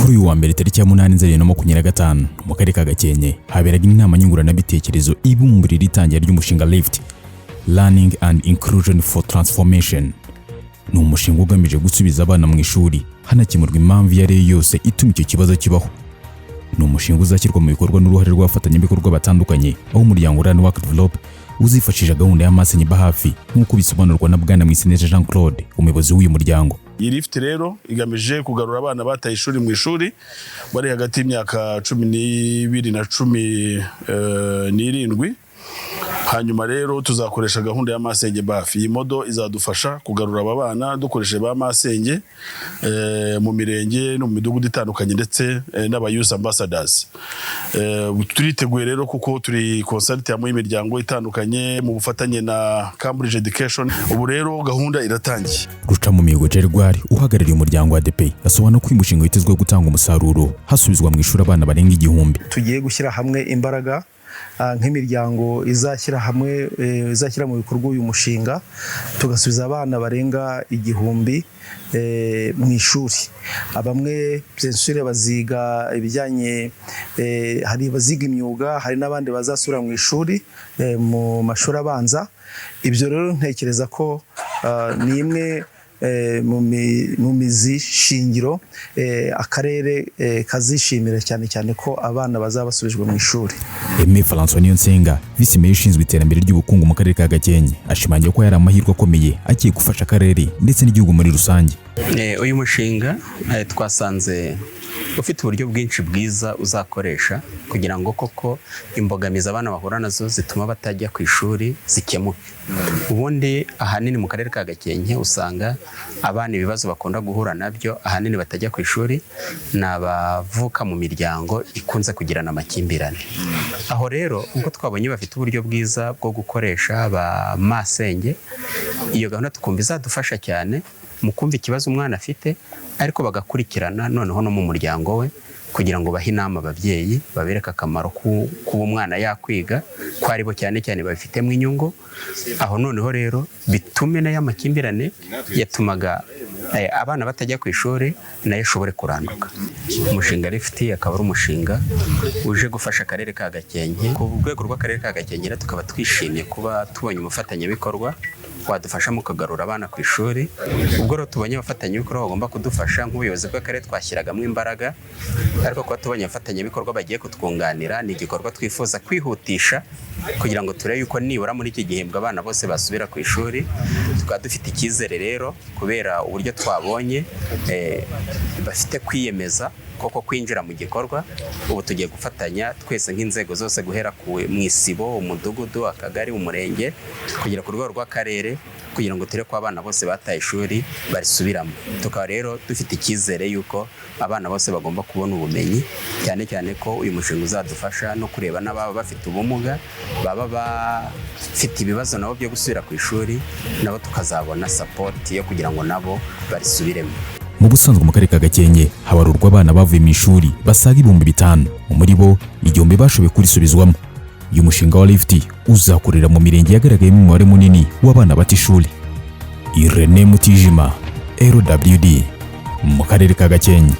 Kuri uyu wa mbere tariki ya 8 Nzeri 2025 mu karere ka Gakenke haberaga inama nyunguranabitekerezo ibumburira itangira ry'umushinga Lift Learning and Inclusion for Transformation. Ni umushinga ugamije gusubiza abana mu ishuri hanakemurwa impamvu iyo ari yo yose ituma icyo kibazo kibaho. Ni umushinga uzashyirwa mu bikorwa n'uruhare rw'abafatanyabikorwa batandukanye, aho umuryango Run Work Develop uzifashisha gahunda y'amasenyi bahafi nk'uko bisobanurwa na Bwana Mwiseneza Jean Claude, umuyobozi w'uyu muryango. Iyi Lift rero igamije kugarura abana bataye ishuri mu ishuri bari hagati y'imyaka 12 na 17. Hanyuma rero tuzakoresha gahunda y'amasenge bafi. Iyi modo izadufasha kugarura aba bana dukoresheje ba masenge mu mirenge no mu midugudu itandukanye ndetse n'aba youth ambassadors. Turiteguye rero kuko turi consultant mu imiryango itandukanye mu bufatanye na Cambridge Education. Ubu rero gahunda iratangiye. Ruca mu mihigo Gerard uhagarariye umuryango wa ADP asobanura ko umushinga witezwe gutanga umusaruro hasubizwa mu ishuri abana barenga 1000. Tugiye gushyira hamwe imbaraga nk'imiryango izashyira mu bikorwa uyu mushinga tugasubiza abana barenga 1000 mu ishuri. Bamwe byensure baziga ibijyanye hari baziga imyuga, hari n'abandi bazasura mu ishuri mu mashuri abanza. Ibyo rero ntekereza ko ni imwe mu mizi shingiro akarere kazishimira cyane ko abana bazabasubijwe mu ishuri. Aimé François Niyonsenga, Vice Mayor ushinzwe iterambere ry'ubukungu mu karere ka Gakenke, ashimangira ko yari amahirwe akomeye agiye gufasha akarere ndetse n'igihugu muri rusange. Uyu mushinga twasanze ufite uburyo bwinshi bwiza uzakoresha kugira ngo koko imbogamizi abana bahura nazo zituma batajya ku ishuri zikemuke. Ubundi ahanini mu karere ka Gakenke usanga abana ibibazo bakunda guhura nabyo ahanini batajya ku ishuri n'abavuka mu miryango ikunze kugirana amakimbirane. Aho rero ubwo twabonye bafite uburyo bwiza bwo gukoresha ba masenge, iyo gahunda tukumva izadufasha cyane mu kumva ikibazo umwana afite ariko bagakurikirana noneho no mu muryango we kugira ngo bahe inama ababyeyi babereka akamaro kuba umwana yakwiga ko ari bo cyane babifitemo inyungu. Aho noneho rero bitume na y'amakimbirane yatumaga abana batajya ku ishuri nayo shobore kuranduka. Umushinga Lift akaba ari umushinga uje gufasha akarere ka Gakenke. Ku rwego rw'akarere ka Gakenke tukaba twishimiye kuba tubonye umufatanyabikorwa wadufasha mu kugarura abana ku ishuri. Ubwo rero tubonye abafatanyabikorwa bagomba kudufasha nk'ubuyobozi bw'akarere twashyiragamo imbaraga, ariko kuba tubonye abafatanyabikorwa bagiye kutwunganira ni igikorwa twifuza kwihutisha kugira ngo turebe yuko nibura muri iki gihembwe abana bose basubira ku ishuri. Tukaba dufite icyizere rero kubera uburyo twabonye bafite kwiyemeza koko kwinjira mu gikorwa. Ubu tugiye gufatanya twese nk'inzego zose guhera mu isibo, umudugudu, akagari, umurenge kugira ku rwego rw'akarere kugira ngo turebe ko abana bose bataye ishuri barisubiramo. Tukaba rero dufite icyizere yuko abana bose bagomba kubona ubumenyi, cyane ko uyu mushinga uzadufasha no kureba n'ababa bafite ubumuga baba bafite ibibazo nabo byo gusubira ku ishuri, nabo tukazabona support yo kugira ngo nabo barisubiremo. Mu busanzwe mu karere ka Gakenke habarurwa abana bavuye mu ishuri basaga 5000, muri bo 1000 bashoboye kurisubizwamo. Uyu mushinga wa Lift uzakorera mu mirenge yagaragayemo umubare munini w'abana bata ishuri. Irene Mutijima, RWD mu karere ka Gakenke.